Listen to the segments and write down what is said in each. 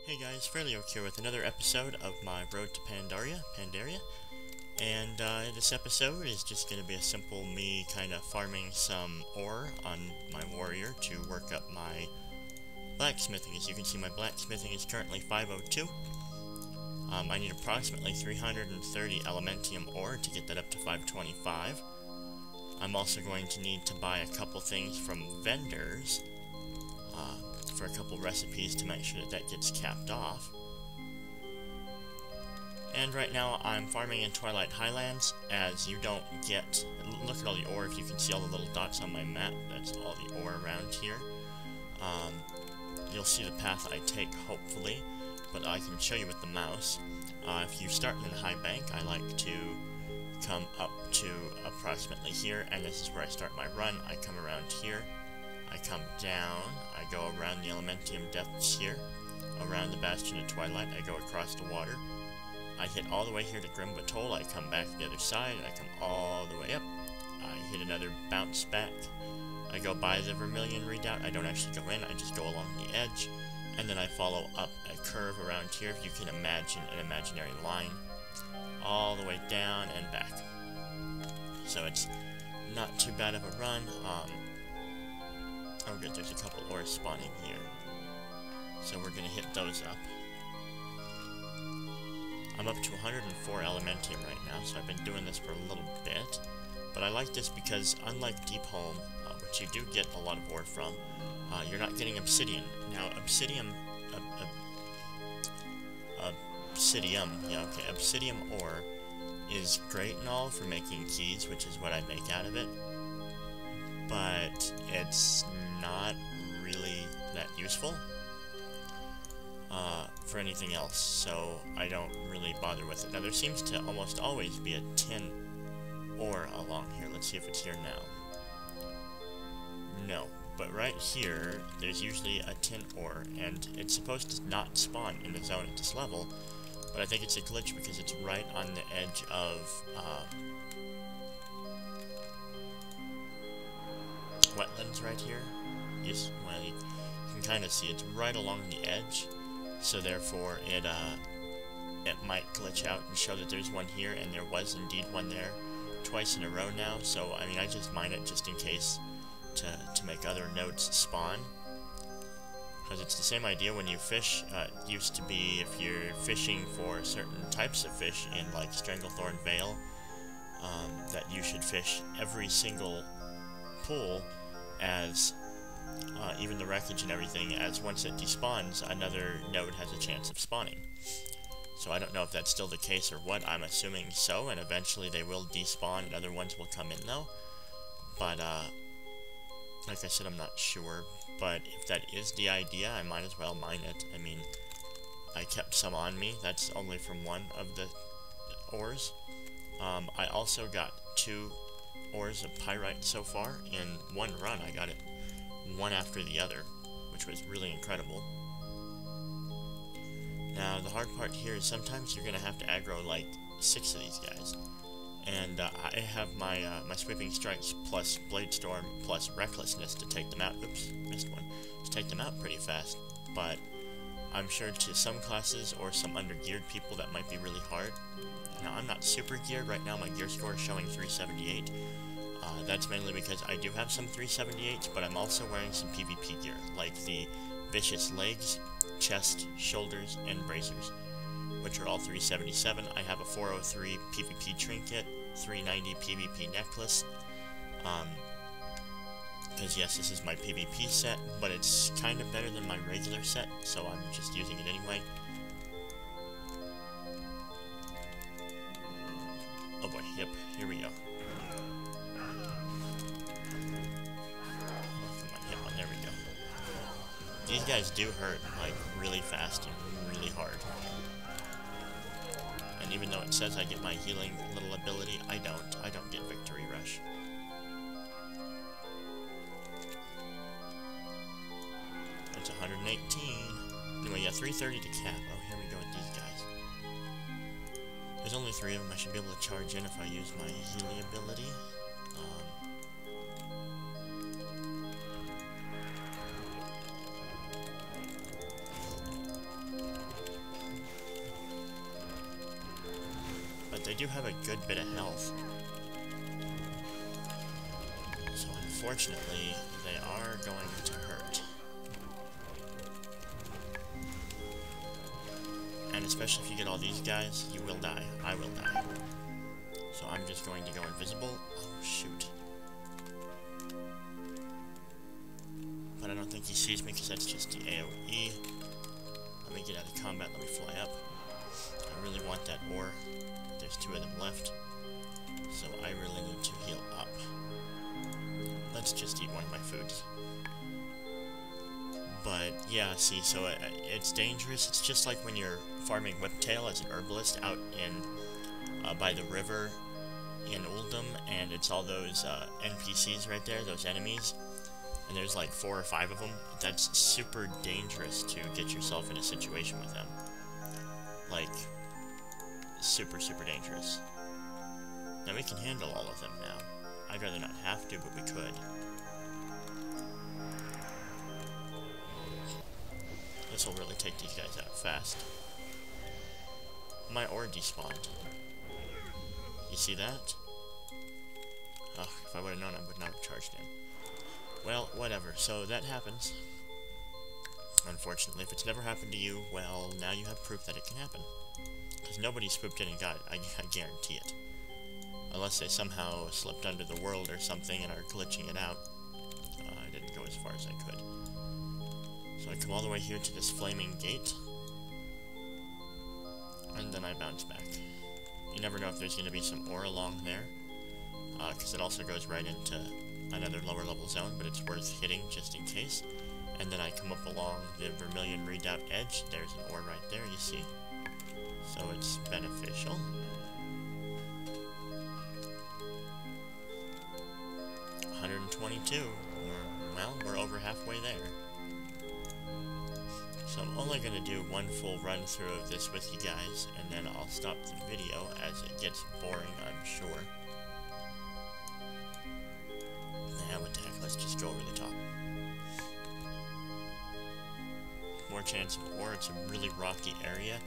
Hey guys, Fhraelaok here with another episode of my Road to Pandaria, and this episode is just going to be a simple me kind of farming some ore on my warrior to work up my blacksmithing. As you can see, my blacksmithing is currently 502. I need approximately 330 elementium ore to get that up to 525. I'm also going to need to buy a couple things from vendors for a couple recipes to make sure that that gets capped off. And right now I'm farming in Twilight Highlands, as you don't get... Look at all the ore. If you can see all the little dots on my map, that's all the ore around here. You'll see the path I take, hopefully, but I can show you with the mouse. If you start in a high bank, I like to come up to approximately here, and this is where I start my run. I come around here, I come down, I go around the Elementium depths here, around the Bastion of Twilight, I go across the water, I hit all the way here to Grimbatol, I come back the other side, and I come all the way up, I hit another bounce back, I go by the Vermilion Redoubt, I don't actually go in, I just go along the edge, and then I follow up a curve around here, if you can imagine an imaginary line, all the way down and back. So it's not too bad of a run. Oh good, there's a couple ores spawning here. So we're gonna hit those up. I'm up to 104 elementium right now, so I've been doing this for a little bit. But I like this because, unlike Deep Home, which you do get a lot of ore from, you're not getting obsidian. Now, obsidian ore is great and all for making keys, which is what I make out of it, but it's not really that useful for anything else, so I don't really bother with it. Now, there seems to almost always be a tin ore along here. Let's see if it's here now. No. But right here, there's usually a tin ore, and it's supposed to not spawn in the zone at this level, but I think it's a glitch because it's right on the edge of wetlands right here. Yes, well, you can kind of see it's right along the edge, so therefore it might glitch out and show that there's one here, and there was indeed one there twice in a row now, so I mean, I just mine it just in case to make other nodes spawn, because it's the same idea when you fish. It used to be if you're fishing for certain types of fish in like Stranglethorn Vale, that you should fish every single pool as even the wreckage and everything, as once it despawns, another node has a chance of spawning. So I don't know if that's still the case or what. I'm assuming so, and eventually they will despawn and other ones will come in though. But like I said, I'm not sure, but if that is the idea, I might as well mine it. I mean, I kept some on me. That's only from one of the ores. I also got 2 ores of pyrite so far. In one run, I got it one after the other, which was really incredible. Now, the hard part here is sometimes you're going to have to aggro like 6 of these guys. And I have my my Sweeping Strikes plus Blade Storm plus Recklessness to take them out. Oops, missed one. To take them out pretty fast. But I'm sure to some classes or some under-geared people that might be really hard. Now, I'm not super geared. Right now my gear score is showing 378. That's mainly because I do have some 378s, but I'm also wearing some PvP gear, like the Vicious Legs, Chest, Shoulders, and Bracers, which are all 377. I have a 403 PvP trinket, 390 PvP necklace, because yes, this is my PvP set, but it's kind of better than my regular set, so I'm just using it anyway. Oh boy, yep, here we go. Come on, hit one, there we go. These guys do hurt, like, really fast and really hard. And even though it says I get my healing little ability, I don't get Victory Rush. That's 118. Anyway, yeah, 330 to cap. Oh, here we go with these guys. There's only 3 of them. I should be able to charge in if I use my healing ability. do have a good bit of health. So unfortunately, they are going to hurt. And especially if you get all these guys, you will die. I will die. So I'm just going to go invisible. Oh, shoot. But I don't think he sees me because that's just the AoE. Let me get out of combat, let me fly up. I really want that ore. There's 2 of them left. So I really need to heal up. Let's just eat one of my foods. But yeah, see, so it's dangerous. It's just like when you're farming whiptail as an herbalist out in by the river in Uldum, and it's all those NPCs right there, those enemies, and there's like 4 or 5 of them. That's super dangerous to get yourself in a situation with them. Like, super, super dangerous. Now we can handle all of them now. I'd rather not have to, but we could. This will really take these guys out fast. My ore despawned. You see that? Ugh, if I would have known, I would not have charged in. Well, whatever. So that happens. Unfortunately, if it's never happened to you, well, now you have proof that it can happen. Because nobody swooped in and got it, I guarantee it. Unless they somehow slipped under the world or something and are glitching it out. I didn't go as far as I could. So I come all the way here to this flaming gate. And then I bounce back. You never know if there's going to be some ore along there. Because it also goes right into another lower level zone, but it's worth hitting just in case. And then I come up along the Vermilion Redoubt edge. There's an ore right there, you see. So it's beneficial. $122. Well, we're over halfway there. So I'm only going to do one full run through of this with you guys, and then I'll stop the video as it gets boring, I'm sure. Nah, what the heck, let's just go over the top. More chance of ore. It's a really rocky area.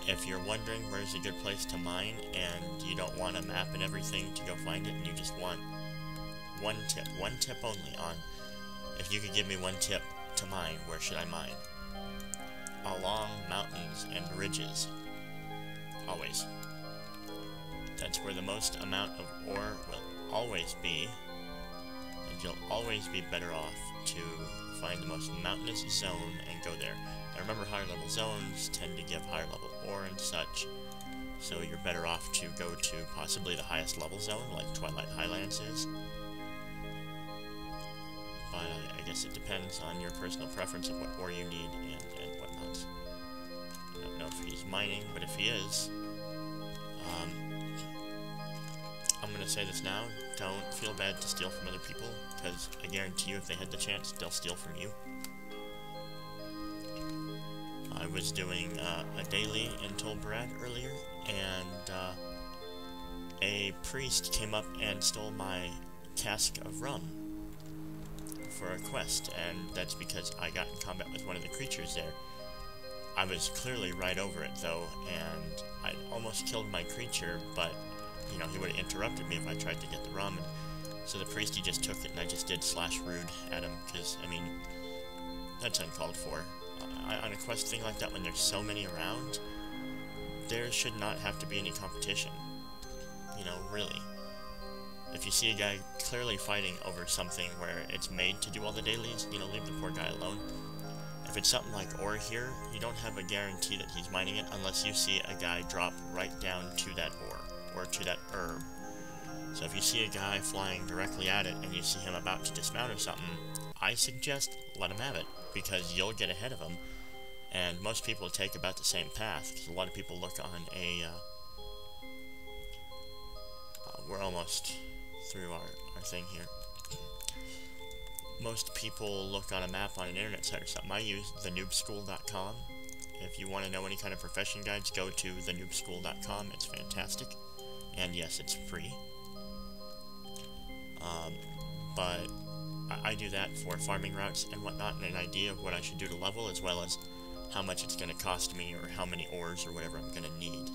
If you're wondering where's a good place to mine, and you don't want a map and everything to go find it, and you just want one tip only on, if you could give me one tip to mine, where should I mine? Along mountains and ridges. Always. That's where the most amount of ore will always be, and you'll always be better off to find the most mountainous zone and go there. Now remember, higher level zones tend to give higher level ore and such, so you're better off to go to possibly the highest level zone, like Twilight Highlands is. But I guess it depends on your personal preference of what ore you need and whatnot. I don't know if he's mining, but if he is, I'm going to say this now, don't feel bad to steal from other people, because I guarantee you if they had the chance, they'll steal from you. I was doing a daily in Tolbarad earlier, and a priest came up and stole my cask of rum for a quest, and that's because I got in combat with one of the creatures there. I was clearly right over it, though, and I almost killed my creature, but, you know, he would have interrupted me if I tried to get the rum, and so the priest, he just took it, and I just did /rude at him, because, I mean, that's uncalled for. On a quest thing like that, when there's so many around, there should not have to be any competition. You know, really. If you see a guy clearly fighting over something where it's made to do all the dailies, you know, leave the poor guy alone. If it's something like ore here, you don't have a guarantee that he's mining it unless you see a guy drop right down to that ore, or to that herb. So if you see a guy flying directly at it and you see him about to dismount or something, I suggest let him have it, because you'll get ahead of him, and most people take about the same path, because a lot of people look on a, we're almost through our thing here. Most people look on a map on an internet site or something. I use thenoobschool.com. If you want to know any kind of profession guides, go to thenoobschool.com. It's fantastic. And yes, it's free. But I do that for farming routes and whatnot, and an idea of what I should do to level, as well as how much it's going to cost me, or how many ores or whatever I'm going to need.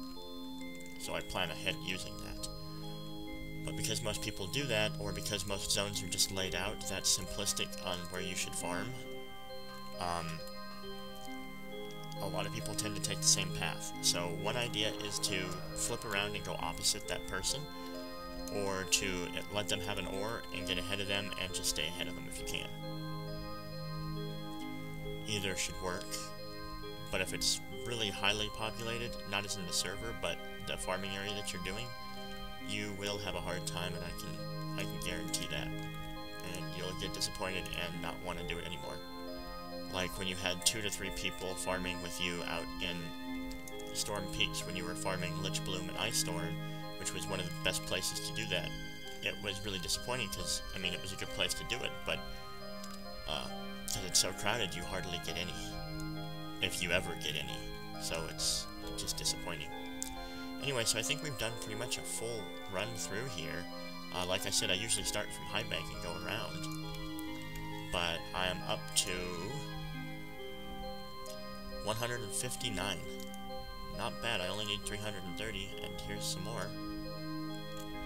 so I plan ahead using that. But because most people do that, or because most zones are just laid out that simplistic on where you should farm, a lot of people tend to take the same path. So one idea is to flip around and go opposite that person, or to let them have an ore and get ahead of them and just stay ahead of them if you can. Either should work, but if it's really highly populated, not as in the server, but the farming area that you're doing, you will have a hard time, and I can guarantee that. And you'll get disappointed and not want to do it anymore. Like when you had 2 to 3 people farming with you out in Storm Peaks when you were farming Lich Bloom and Ice Storm, which was one of the best places to do that. It was really disappointing because, I mean, it was a good place to do it, but because it's so crowded, you hardly get any, if you ever get any. So it's just disappointing. Anyway, so I think we've done pretty much a full run through here. Like I said, I usually start from High Bank and go around, but I am up to 159. Not bad, I only need 330, and here's some more.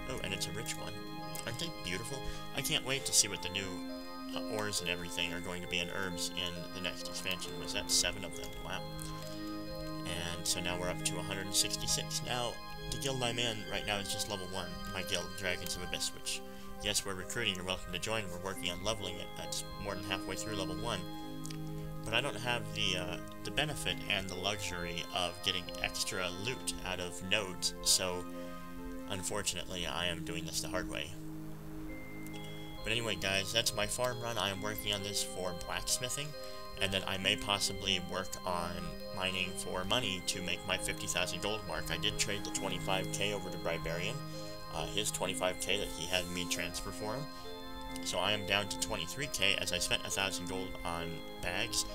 Oh, and it's a rich one. Aren't they beautiful? I can't wait to see what the new ores and everything are going to be in herbs in the next expansion. Was that 7 of them? Wow. And so now we're up to 166. Now, the guild I'm in right now is just level 1. My guild, Dragons of Abyss, which, yes, we're recruiting, you're welcome to join. We're working on leveling it. That's more than halfway through level 1. But I don't have the benefit and the luxury of getting extra loot out of nodes, so unfortunately I am doing this the hard way. But anyway, guys, that's my farm run. I am working on this for blacksmithing, and then I may possibly work on mining for money to make my 50,000 gold mark. I did trade the 25k over to Bribarian, his 25k that he had me transfer for him. So I am down to 23k as I spent 1,000 gold on bags,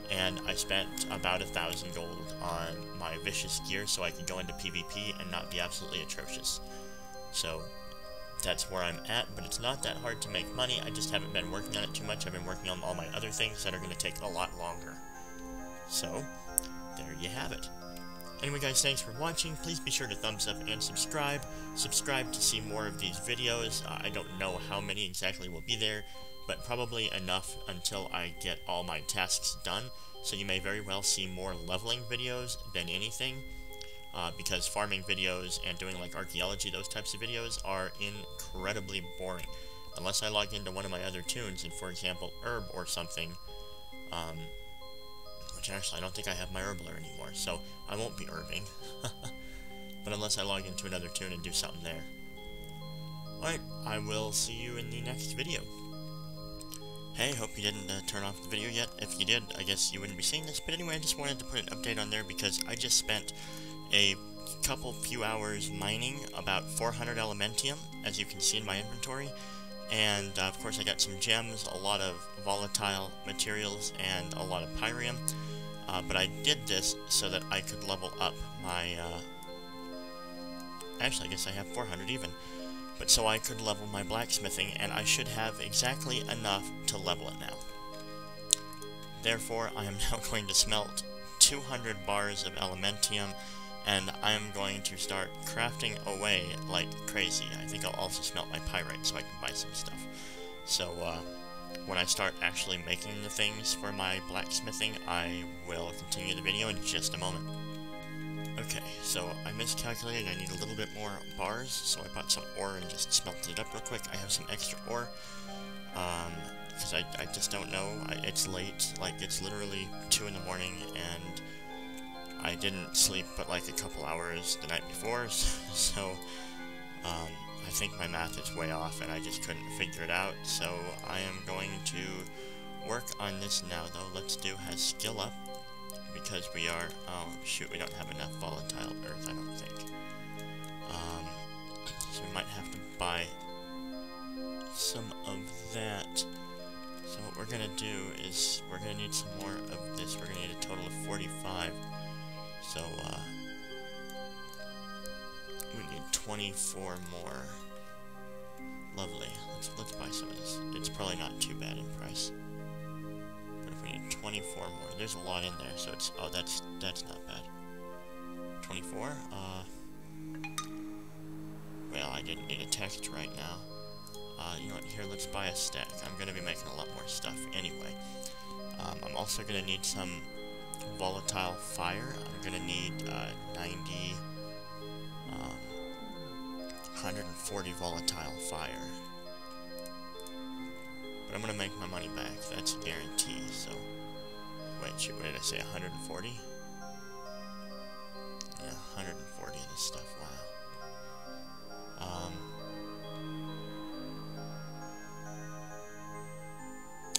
and I spent about 1,000 gold on my vicious gear so I could go into PvP and not be absolutely atrocious. So that's where I'm at, but it's not that hard to make money. I just haven't been working on it too much. I've been working on all my other things that are going to take a lot longer. So there you have it. Anyway, guys, thanks for watching. Please be sure to thumbs up and subscribe. Subscribe to see more of these videos. I don't know how many exactly will be there, but probably enough until I get all my tasks done. So you may very well see more leveling videos than anything, because farming videos and doing like archaeology, those types of videos, are incredibly boring. Unless I log into one of my other tunes and, for example, herb or something, which actually I don't think I have my herbler anymore, so I won't be herbing. But unless I log into another tune and do something there. Alright, I will see you in the next video. Hey, hope you didn't turn off the video yet. If you did, I guess you wouldn't be seeing this. But anyway, I just wanted to put an update on there because I just spent a few hours mining about 400 elementium, as you can see in my inventory. And, of course, I got some gems, a lot of volatile materials, and a lot of pyrium. But I did this so that I could level up my, actually, I guess I have 400 even. But so I could level my blacksmithing, and I should have exactly enough to level it now. Therefore, I am now going to smelt 200 bars of elementium, and I am going to start crafting away like crazy. I think I'll also smelt my pyrite so I can buy some stuff. So, when I start actually making the things for my blacksmithing, I will continue the video in just a moment. Okay, so I miscalculated. I need a little bit more bars, so I bought some ore and just smelted it up real quick. I have some extra ore, because I just don't know. It's late, like it's literally 2 in the morning, and I didn't sleep but like a couple hours the night before, so I think my math is way off and I just couldn't figure it out. So I am going to work on this now, though. Let's do has skill up, because we are, oh shoot, we don't have enough volatile earth, I don't think. So we might have to buy some of that. So what we're gonna do is, we're gonna need some more of this. We're gonna need a total of 45. So, we need 24 more. Lovely. Let's buy some of this. It's probably not too bad in price. But if we need 24 more, there's a lot in there, so it's, oh, that's not bad. 24, text right now. You know what, here, let's buy a stack. I'm gonna be making a lot more stuff anyway. I'm also gonna need some volatile fire. I'm gonna need 90, 140 volatile fire. But I'm gonna make my money back, that's a guarantee, so... Wait, shoot, what did I say, 140? Yeah, 140 of this stuff, wow.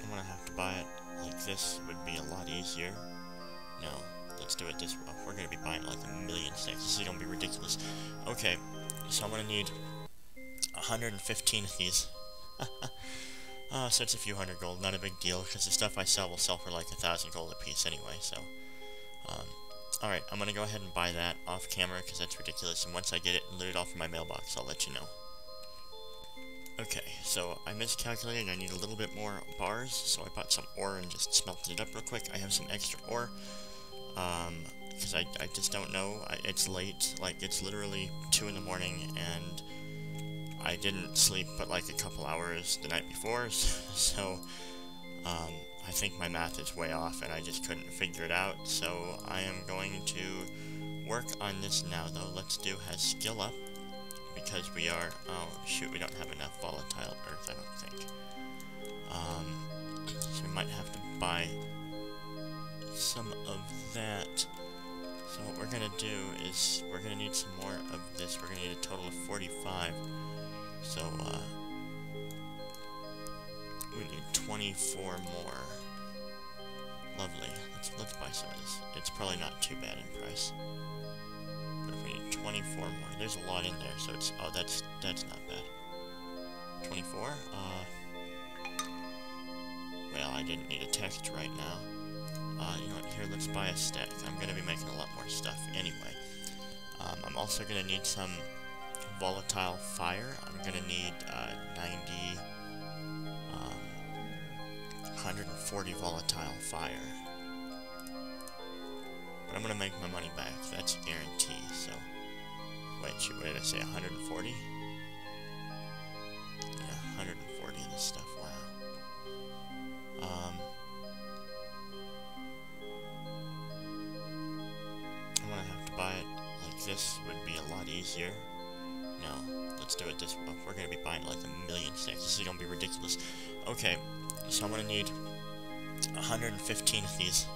I'm gonna have to buy it like this, would be a lot easier. No, let's do it this way. We're gonna be buying like a million stacks, this is gonna be ridiculous. Okay, so I'm gonna need 115 of these. So it's a few hundred gold, not a big deal, because the stuff I sell will sell for like 1,000 gold a piece anyway, so... Alright, I'm gonna go ahead and buy that off camera, because that's ridiculous, and once I get it and loot it off from my mailbox, I'll let you know. Okay, so I miscalculated, I need a little bit more bars, so I bought some ore and just smelted it up real quick. I have some extra ore, because I just don't know, it's late, like, it's literally 2 in the morning, and I didn't sleep but like a couple hours the night before, so, I think my math is way off and I just couldn't figure it out, so I am going to work on this now, though. Let's do has skill up, because we are, oh shoot, we don't have enough volatile earth, I don't think. So we might have to buy some of that. So what we're gonna do is, we're gonna need some more of this, we're gonna need a total of 45. So, we need 24 more. Lovely. Let's buy some of this. It's probably not too bad in price. But if we need 24 more, there's a lot in there, so it's, oh, that's not bad. 24? Well, I didn't need a text right now. You know what, here, let's buy a stack. I'm gonna be making a lot more stuff anyway. I'm also gonna need some volatile fire. I'm gonna need 90, 140 volatile fire. But I'm gonna make my money back, that's a guarantee, so... Wait, shoot, what did I say, 140? Yeah, 140 of this stuff, wow. I'm gonna have to buy it like this, would be a lot easier. No, let's do it this way. We're gonna be buying like a million stacks. This is gonna be ridiculous. Okay, so I'm gonna need 115 of these.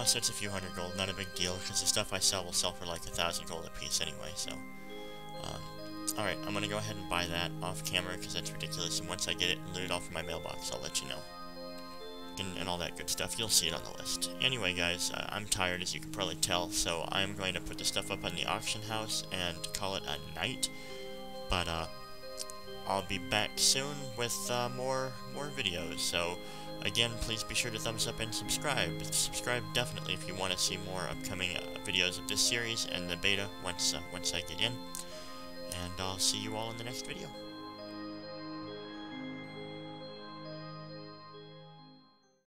So it's a few hundred gold, not a big deal, because the stuff I sell will sell for like 1,000 gold a piece anyway, so... Alright, I'm gonna go ahead and buy that off camera, because that's ridiculous, and once I get it and loot it off from my mailbox, I'll let you know. And all that good stuff, you'll see it on the list. Anyway, guys, I'm tired, as you can probably tell, so I'm going to put the stuff up on the auction house and call it a night. But, I'll be back soon with, more videos, so, again, please be sure to thumbs up and subscribe. Subscribe definitely if you want to see more upcoming, videos of this series and the beta once I get in. And I'll see you all in the next video.